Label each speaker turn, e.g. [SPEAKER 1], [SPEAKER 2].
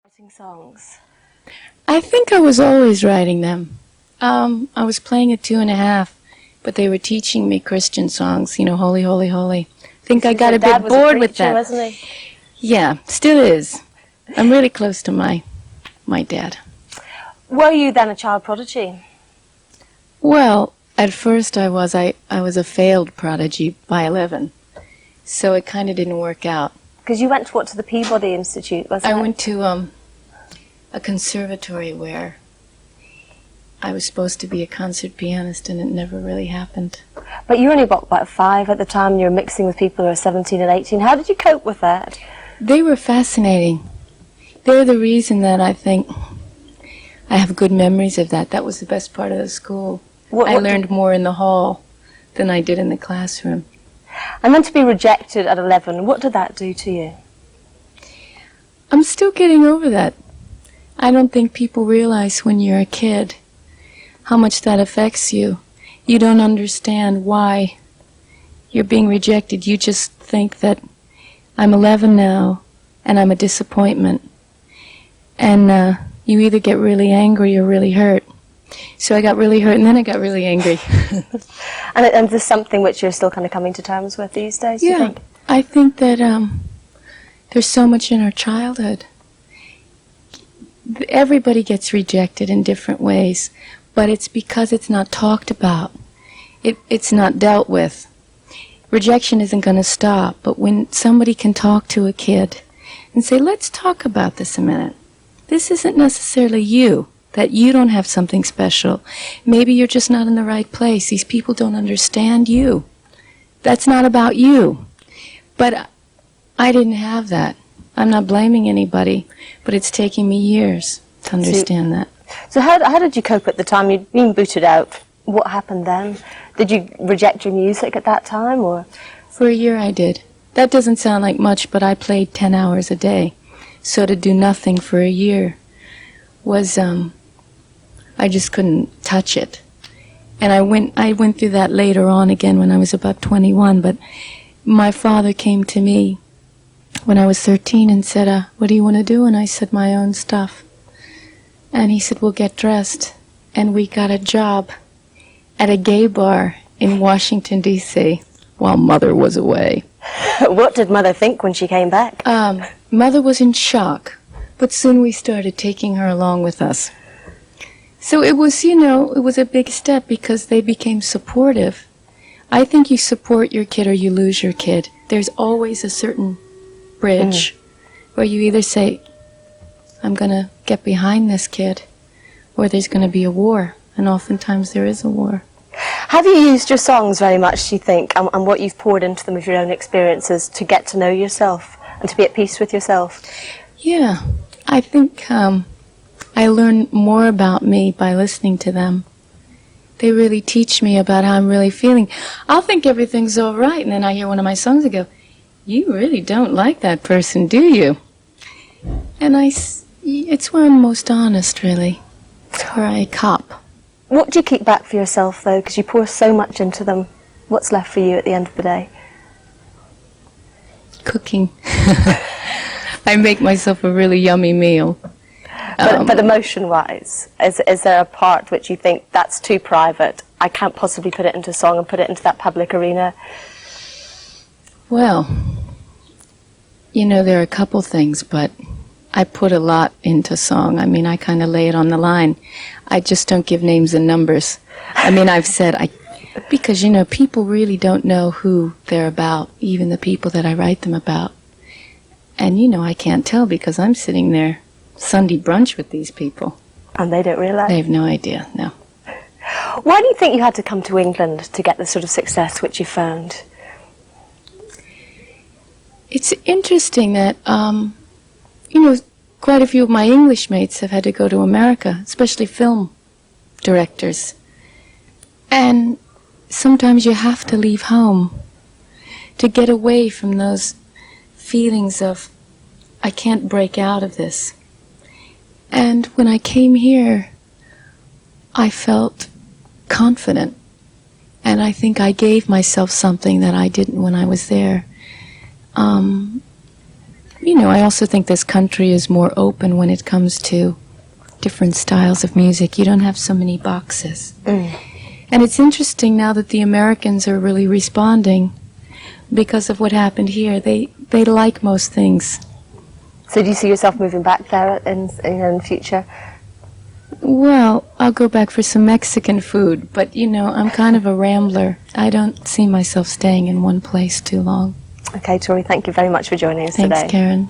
[SPEAKER 1] Writing songs.
[SPEAKER 2] I think I was always writing them. I was playing at 2.5, but they were teaching me Christian songs, Holy, Holy, Holy. I think I got a bit bored with that.
[SPEAKER 1] Wasn't he?
[SPEAKER 2] Yeah, still is. I'm really close to my dad.
[SPEAKER 1] Were you then a child prodigy?
[SPEAKER 2] Well, at first I was a failed prodigy by 11, so it kind of didn't work out.
[SPEAKER 1] Because you went to the Peabody Institute, wasn't it?
[SPEAKER 2] I went to a conservatory where I was supposed to be a concert pianist, and it never really happened.
[SPEAKER 1] But you were only about 5 at the time, and you were mixing with people who were 17 and 18. How did you cope with that?
[SPEAKER 2] They were fascinating. They're the reason that I think I have good memories of that. That was the best part of the school. I learned more in the hall than I did in the classroom.
[SPEAKER 1] And then to be rejected at 11, what did that do to you?
[SPEAKER 2] I'm still getting over that. I don't think people realize when you're a kid how much that affects you. You don't understand why you're being rejected. You just think that I'm 11 now and I'm a disappointment. And you either get really angry or really hurt. So I got really hurt and then I got really angry.
[SPEAKER 1] And this is something which you're still kind of coming to terms with these days,
[SPEAKER 2] yeah,
[SPEAKER 1] you think?
[SPEAKER 2] I think that there's so much in our childhood. Everybody gets rejected in different ways, but it's because it's not talked about. It's not dealt with. Rejection isn't going to stop, but when somebody can talk to a kid and say, let's talk about this a minute. This isn't necessarily you, that you don't have something special. Maybe you're just not in the right place. These people don't understand you. That's not about you. But I didn't have that. I'm not blaming anybody, but it's taking me years to understand that.
[SPEAKER 1] So how did you cope at the time? You'd been booted out. What happened then? Did you reject your music at that time, or?
[SPEAKER 2] For a year I did. That doesn't sound like much, but I played 10 hours a day. So to do nothing for a year was, I just couldn't touch it. And I went through that later on again when I was about 21, but my father came to me when I was 13 and said, what do you want to do? And I said, my own stuff. And he said, well, get dressed. And we got a job at a gay bar in Washington, D.C., while Mother was away.
[SPEAKER 1] What did Mother think when she came back?
[SPEAKER 2] Mother was in shock, but soon we started taking her along with us. So it was, it was a big step because they became supportive. I think you support your kid or you lose your kid. There's always a certain bridge where you either say, I'm going to get behind this kid, or there's going to be a war, and oftentimes there is a war.
[SPEAKER 1] Have you used your songs very much, do you think, and what you've poured into them with your own experiences to get to know yourself and to be at peace with yourself?
[SPEAKER 2] Yeah, I think I learn more about me by listening to them. They really teach me about how I'm really feeling. I'll think everything's all right, and then I hear one of my songs and go, you really don't like that person, do you? And it's where I'm most honest, really. It's where I cop.
[SPEAKER 1] What do you keep back for yourself, though? Because you pour so much into them. What's left for you at the end of the day?
[SPEAKER 2] Cooking. I make myself a really yummy meal.
[SPEAKER 1] But emotion-wise, is there a part which you think that's too private? I can't possibly put it into a song and put it into that public arena.
[SPEAKER 2] Well, there are a couple things, but I put a lot into song. I mean, I kind of lay it on the line. I just don't give names and numbers. I mean, I've said, because, people really don't know who they're about, even the people that I write them about. And, I can't tell because I'm sitting there Sunday brunch with these people.
[SPEAKER 1] And they don't realize?
[SPEAKER 2] They have no idea, no.
[SPEAKER 1] Why do you think you had to come to England to get the sort of success which you found?
[SPEAKER 2] It's interesting that, quite a few of my English mates have had to go to America, especially film directors. And sometimes you have to leave home to get away from those feelings of, I can't break out of this. And when I came here, I felt confident. And I think I gave myself something that I didn't when I was there. you know, I also think this country is more open when it comes to different styles of music. You don't have so many boxes. And it's interesting now that the Americans are really responding because of what happened here. They like most things.
[SPEAKER 1] So do you see yourself moving back there in the future?
[SPEAKER 2] Well, I'll go back for some Mexican food, but, you know, I'm kind of a rambler. I don't see myself staying in one place too long.
[SPEAKER 1] Okay, Tori, thank you very much for joining us today.
[SPEAKER 2] Thanks, Karen.